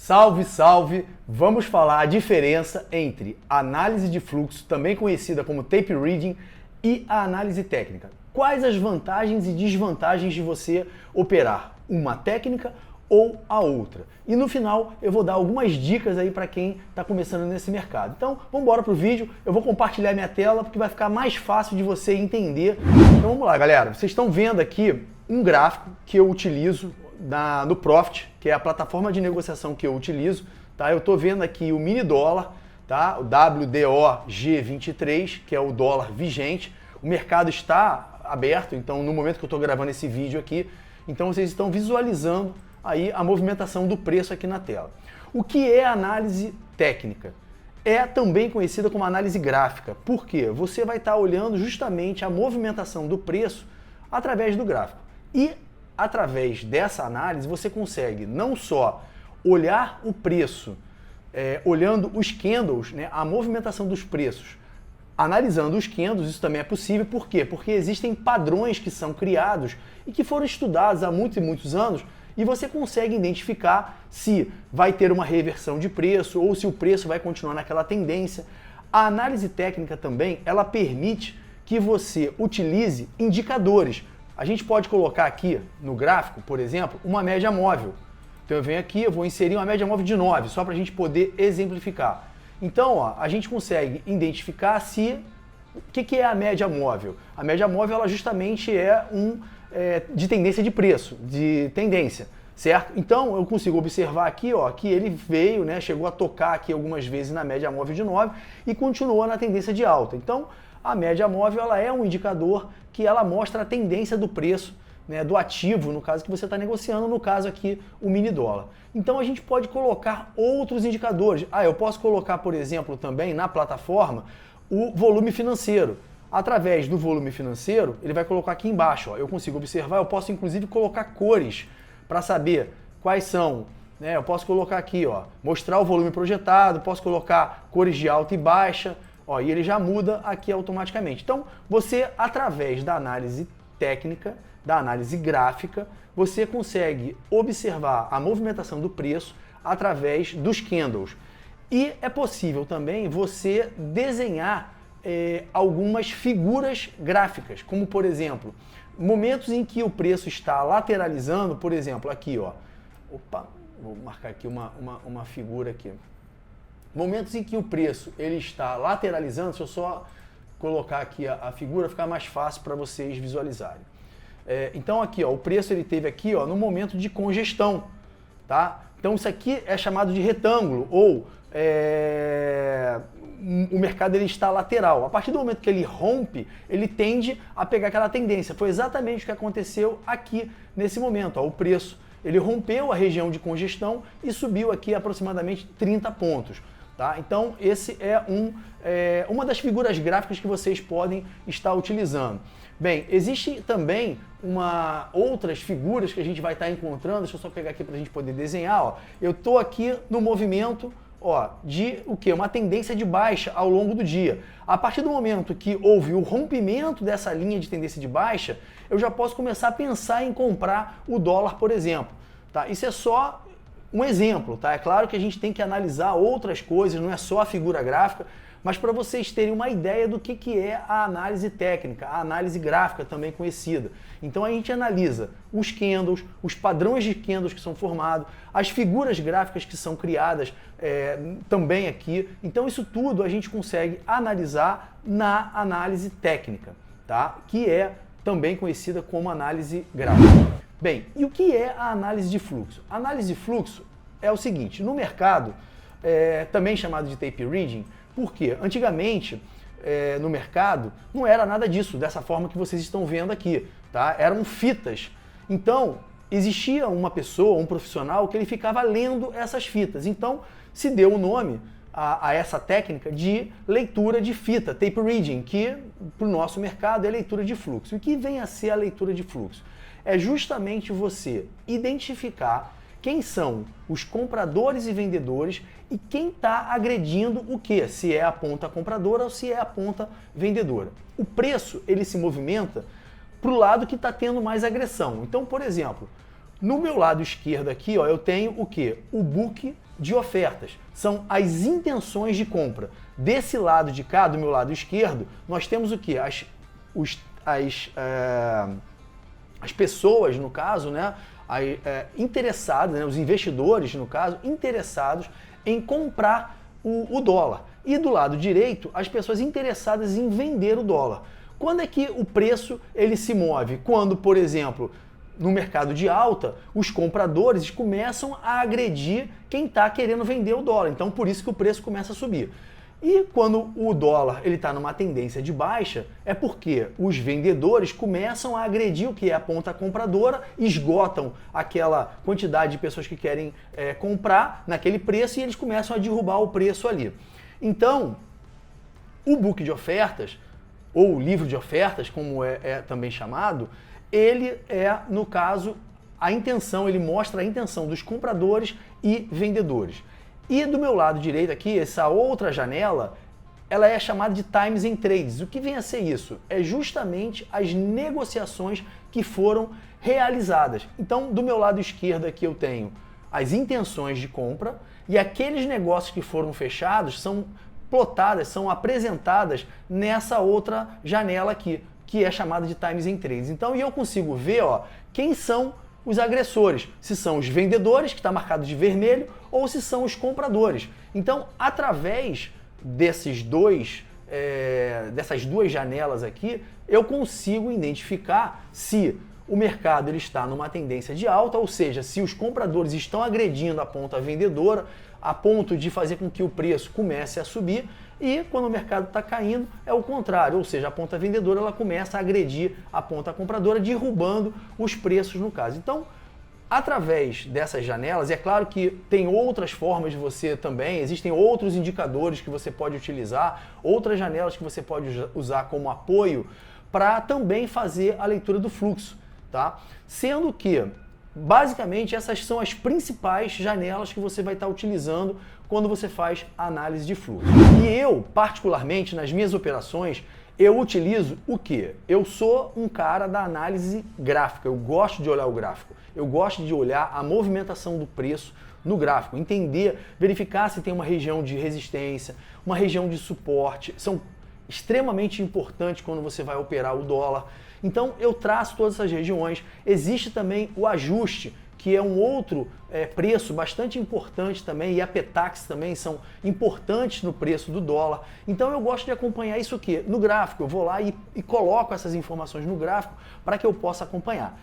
Salve, salve! Vamos falar a diferença entre análise de fluxo, também conhecida como tape reading, e a análise técnica. Quais as vantagens e desvantagens de você operar uma técnica ou a outra? E no final eu vou dar algumas dicas aí para quem está começando nesse mercado. Então vamos embora pro vídeo, eu vou compartilhar minha tela porque vai ficar mais fácil de você entender. Então vamos lá, galera. Vocês estão vendo aqui um gráfico que eu utilizo no Profit, que é a plataforma de negociação que eu utilizo, tá? Eu estou vendo aqui o mini dólar, tá? O WDOG23, que é o dólar vigente. O mercado está aberto, então no momento que eu estou gravando esse vídeo aqui, então vocês estão visualizando aí a movimentação do preço aqui na tela. O que é análise técnica? É também conhecida como análise gráfica. Por quê? Você vai estar olhando justamente a movimentação do preço através do gráfico. E através dessa análise você consegue não só olhar o preço, olhando os candles, né, a movimentação dos preços, analisando os candles, isso também é possível. Por quê? Porque existem padrões que são criados e que foram estudados há muitos e muitos anos e você consegue identificar se vai ter uma reversão de preço ou se o preço vai continuar naquela tendência. A análise técnica também, ela permite que você utilize indicadores. A gente pode colocar aqui no gráfico, por exemplo, uma média móvel. Então eu venho aqui, eu vou inserir uma média móvel de 9, só para a gente poder exemplificar. Então, ó, a gente consegue identificar se... O que é a média móvel? A média móvel, ela justamente é de tendência de preço, de tendência, certo? Então, eu consigo observar aqui, ó, que ele veio, né, chegou a tocar aqui algumas vezes na média móvel de 9 e continuou na tendência de alta. Então, a média móvel, ela é um indicador que ela mostra a tendência do preço, né, do ativo, no caso que você está negociando, no caso aqui o mini dólar. Então a gente pode colocar outros indicadores. Eu posso colocar, por exemplo, também na plataforma o volume financeiro. Através do volume financeiro, ele vai colocar aqui embaixo, ó, eu consigo observar, eu posso inclusive colocar cores para saber quais são, né, eu posso colocar aqui, ó, mostrar o volume projetado, posso colocar cores de alta e baixa, ó, e ele já muda aqui automaticamente. Então, você, através da análise técnica, da análise gráfica, você consegue observar a movimentação do preço através dos candles. E é possível também você desenhar algumas figuras gráficas, como por exemplo, momentos em que o preço está lateralizando, por exemplo, aqui, ó. Opa, vou marcar aqui uma figura aqui. Momentos em que o preço ele está lateralizando, deixa eu só colocar aqui a figura, ficar mais fácil para vocês visualizarem. Então aqui, ó, o preço ele teve aqui, ó, no momento de congestão, tá? Então isso aqui é chamado de retângulo ou o mercado ele está lateral. A partir do momento que ele rompe, ele tende a pegar aquela tendência. Foi exatamente o que aconteceu aqui nesse momento, ó, o preço ele rompeu a região de congestão e subiu aqui aproximadamente 30 pontos. Tá? Então, esse é uma das figuras gráficas que vocês podem estar utilizando. Bem, existe também outras figuras que a gente vai estar encontrando. Deixa eu só pegar aqui para a gente poder desenhar. Ó. Eu estou aqui no movimento, ó, de o quê? Uma tendência de baixa ao longo do dia. A partir do momento que houve o rompimento dessa linha de tendência de baixa, eu já posso começar a pensar em comprar o dólar, por exemplo. Tá? Isso é só um exemplo, tá? É claro que a gente tem que analisar outras coisas, não é só a figura gráfica, mas para vocês terem uma ideia do que é a análise técnica, a análise gráfica também conhecida. Então a gente analisa os candles, os padrões de candles que são formados, as figuras gráficas que são criadas também aqui. Então isso tudo a gente consegue analisar na análise técnica, tá? Que é também conhecida como análise gráfica. Bem, e o que é a análise de fluxo? A análise de fluxo é o seguinte, no mercado, também chamado de tape reading, porque antigamente no mercado não era nada disso, dessa forma que vocês estão vendo aqui, tá? Eram fitas. Então, existia uma pessoa, um profissional, que ele ficava lendo essas fitas. Então, se deu o nome a essa técnica de leitura de fita, tape reading, que para o nosso mercado é leitura de fluxo. E o que vem a ser a leitura de fluxo? É justamente você identificar quem são os compradores e vendedores e quem está agredindo o quê? Se é a ponta compradora ou se é a ponta vendedora. O preço, ele se movimenta para o lado que está tendo mais agressão. Então, por exemplo, no meu lado esquerdo aqui, ó, eu tenho o quê? O book de ofertas, são as intenções de compra. Desse lado de cá, do meu lado esquerdo, nós temos o quê? As pessoas, no caso, né, interessadas, né, os investidores, no caso, interessados em comprar o dólar. E do lado direito, as pessoas interessadas em vender o dólar. Quando é que o preço ele se move? Quando, por exemplo, no mercado de alta, os compradores começam a agredir quem está querendo vender o dólar. Então, por isso que o preço começa a subir. E quando o dólar está numa tendência de baixa, é porque os vendedores começam a agredir o que é a ponta compradora, esgotam aquela quantidade de pessoas que querem comprar naquele preço e eles começam a derrubar o preço ali. Então, o book de ofertas, ou livro de ofertas, como é também chamado, ele no caso, a intenção, ele mostra a intenção dos compradores e vendedores. E do meu lado direito aqui, essa outra janela, ela é chamada de Times and Trades. O que vem a ser isso? É justamente as negociações que foram realizadas. Então, do meu lado esquerdo aqui eu tenho as intenções de compra e aqueles negócios que foram fechados são plotadas, são apresentadas nessa outra janela aqui, que é chamada de Times and Trades. Então, eu consigo ver quem são os agressores, se são os vendedores, que está marcado de vermelho, ou se são os compradores. Então, através dessas duas janelas aqui, eu consigo identificar se o mercado ele está numa tendência de alta, ou seja, se os compradores estão agredindo a ponta vendedora, a ponto de fazer com que o preço comece a subir, e quando o mercado está caindo, é o contrário, ou seja, a ponta vendedora ela começa a agredir a ponta compradora, derrubando os preços no caso. Então, através dessas janelas, é claro que tem outras formas de você também, existem outros indicadores que você pode utilizar, outras janelas que você pode usar como apoio para também fazer a leitura do fluxo, tá? Sendo que, basicamente, essas são as principais janelas que você vai estar utilizando quando você faz a análise de fluxo. E eu, particularmente, nas minhas operações, eu utilizo o quê? Eu sou um cara da análise gráfica, eu gosto de olhar o gráfico, eu gosto de olhar a movimentação do preço no gráfico, entender, verificar se tem uma região de resistência, uma região de suporte, são extremamente importantes quando você vai operar o dólar. Então eu traço todas essas regiões, existe também o ajuste, que é um outro preço bastante importante também, e a Petax também são importantes no preço do dólar. Então eu gosto de acompanhar isso aqui no gráfico, eu vou lá e coloco essas informações no gráfico para que eu possa acompanhar.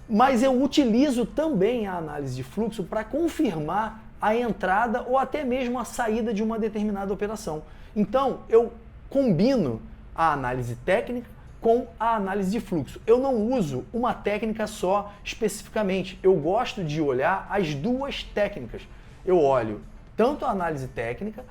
Mas eu utilizo também a análise de fluxo para confirmar a entrada ou até mesmo a saída de uma determinada operação. Então eu combino a análise técnica com a análise de fluxo. Eu não uso uma técnica só especificamente, eu gosto de olhar as duas técnicas. Eu olho tanto a análise técnica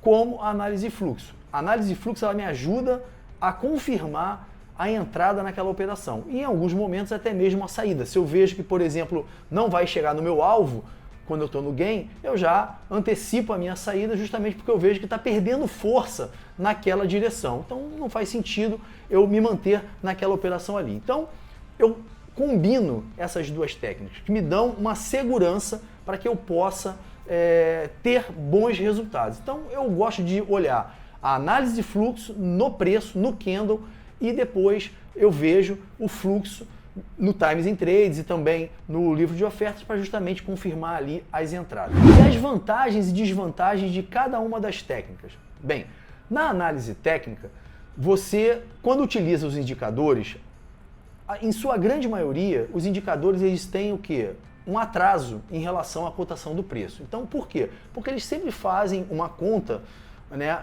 como a análise de fluxo. A análise de fluxo ela me ajuda a confirmar a entrada naquela operação e em alguns momentos até mesmo a saída. Se eu vejo que, por exemplo, não vai chegar no meu alvo, quando eu estou no gain, eu já antecipo a minha saída justamente porque eu vejo que está perdendo força naquela direção. Então não faz sentido eu me manter naquela operação ali. Então eu combino essas duas técnicas que me dão uma segurança para que eu possa ter bons resultados. Então eu gosto de olhar a análise de fluxo no preço, no candle, e depois eu vejo o fluxo no Times and Trades e também no livro de ofertas para justamente confirmar ali as entradas. E as vantagens e desvantagens de cada uma das técnicas. Bem, na análise técnica, você, quando utiliza os indicadores, em sua grande maioria, os indicadores eles têm o quê? Um atraso em relação à cotação do preço. Então, por quê? Porque eles sempre fazem uma conta, né,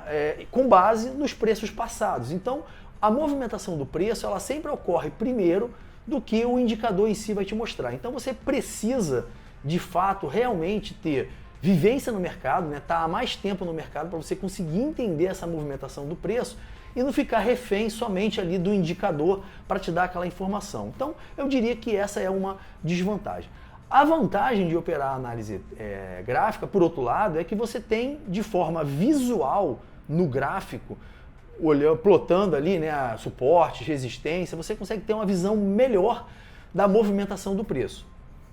com base nos preços passados. Então, a movimentação do preço ela sempre ocorre primeiro do que o indicador em si vai te mostrar. Então você precisa, de fato, realmente ter vivência no mercado, né? Tá há mais tempo no mercado para você conseguir entender essa movimentação do preço e não ficar refém somente ali do indicador para te dar aquela informação. Então eu diria que essa é uma desvantagem. A vantagem de operar a análise gráfica, por outro lado, é que você tem de forma visual no gráfico, plotando ali, né, suportes, resistência, você consegue ter uma visão melhor da movimentação do preço.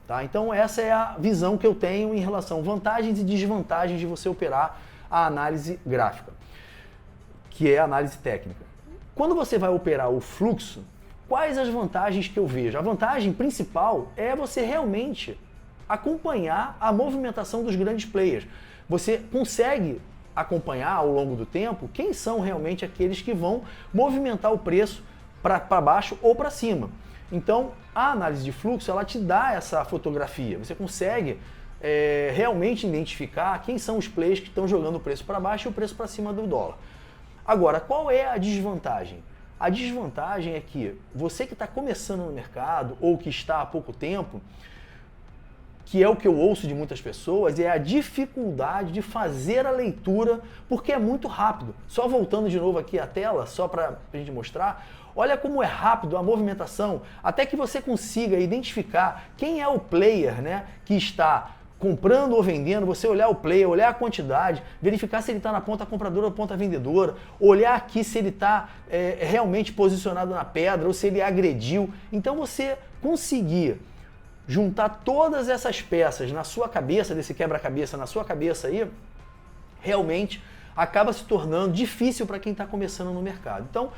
Tá? Então essa é a visão que eu tenho em relação a vantagens e desvantagens de você operar a análise gráfica, que é a análise técnica. Quando você vai operar o fluxo, quais as vantagens que eu vejo? A vantagem principal é você realmente acompanhar a movimentação dos grandes players. Você consegue acompanhar ao longo do tempo quem são realmente aqueles que vão movimentar o preço para baixo ou para cima. Então, a análise de fluxo, ela te dá essa fotografia. Você consegue realmente identificar quem são os players que estão jogando o preço para baixo e o preço para cima do dólar. Agora, qual é a desvantagem? A desvantagem é que você que está começando no mercado ou que está há pouco tempo, que é o que eu ouço de muitas pessoas, é a dificuldade de fazer a leitura, porque é muito rápido. Só voltando de novo aqui a tela, só para a gente mostrar, olha como é rápido a movimentação, até que você consiga identificar quem é o player, né, que está comprando ou vendendo, você olhar o player, olhar a quantidade, verificar se ele está na ponta compradora ou ponta vendedora, olhar aqui se ele está realmente posicionado na pedra ou se ele agrediu. Então você conseguir juntar todas essas peças na sua cabeça, desse quebra-cabeça na sua cabeça aí, realmente acaba se tornando difícil para quem está começando no mercado. Então,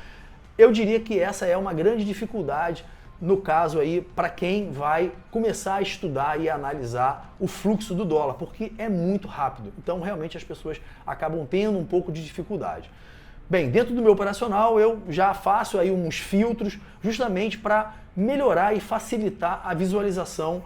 eu diria que essa é uma grande dificuldade no caso aí para quem vai começar a estudar e a analisar o fluxo do dólar, porque é muito rápido. Então, realmente as pessoas acabam tendo um pouco de dificuldade. Bem, dentro do meu operacional eu já faço aí uns filtros justamente para melhorar e facilitar a visualização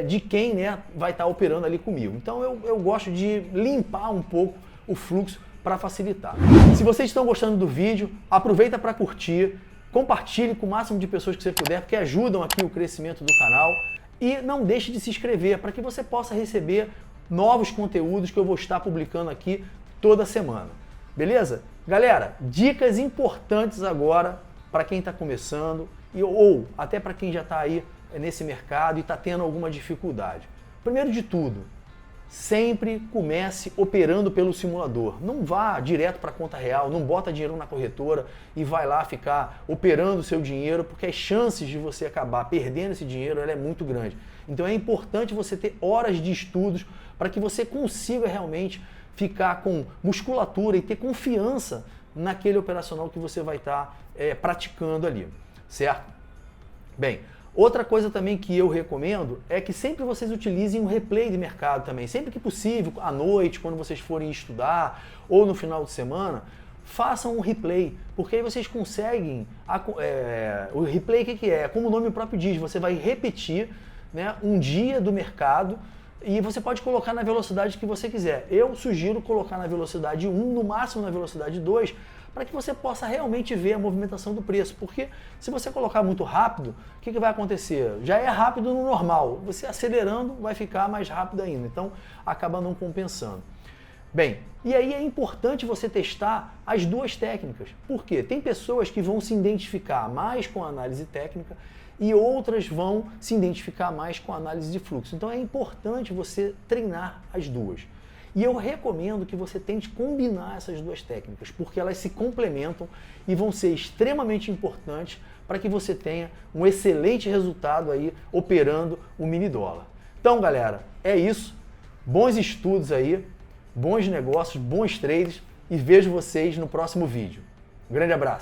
de quem, né, vai estar operando ali comigo. Então eu gosto de limpar um pouco o fluxo para facilitar. Se vocês estão gostando do vídeo, aproveita para curtir, compartilhe com o máximo de pessoas que você puder, porque ajudam aqui o crescimento do canal. E não deixe de se inscrever para que você possa receber novos conteúdos que eu vou estar publicando aqui toda semana. Beleza? Galera, dicas importantes agora para quem está começando ou até para quem já está aí nesse mercado e está tendo alguma dificuldade. Primeiro de tudo, sempre comece operando pelo simulador. Não vá direto para a conta real, não bota dinheiro na corretora e vai lá ficar operando o seu dinheiro, porque as chances de você acabar perdendo esse dinheiro ela é muito grande. Então é importante você ter horas de estudos para que você consiga realmente ficar com musculatura e ter confiança naquele operacional que você vai estar praticando ali, certo? Bem, outra coisa também que eu recomendo é que sempre vocês utilizem um replay de mercado também. Sempre que possível, à noite, quando vocês forem estudar ou no final de semana, façam um replay, porque aí vocês conseguem... o replay o que é? Como o nome próprio diz, você vai repetir, né, um dia do mercado e você pode colocar na velocidade que você quiser. Eu sugiro colocar na velocidade 1, no máximo na velocidade 2, para que você possa realmente ver a movimentação do preço. Porque se você colocar muito rápido, o que vai acontecer? Já é rápido no normal. Você acelerando vai ficar mais rápido ainda. Então acaba não compensando. Bem, e aí é importante você testar as duas técnicas. Por quê? Tem pessoas que vão se identificar mais com a análise técnica e outras vão se identificar mais com a análise de fluxo. Então é importante você treinar as duas. E eu recomendo que você tente combinar essas duas técnicas, porque elas se complementam e vão ser extremamente importantes para que você tenha um excelente resultado aí operando o mini dólar. Então, galera, é isso. Bons estudos aí, bons negócios, bons trades e vejo vocês no próximo vídeo. Um grande abraço!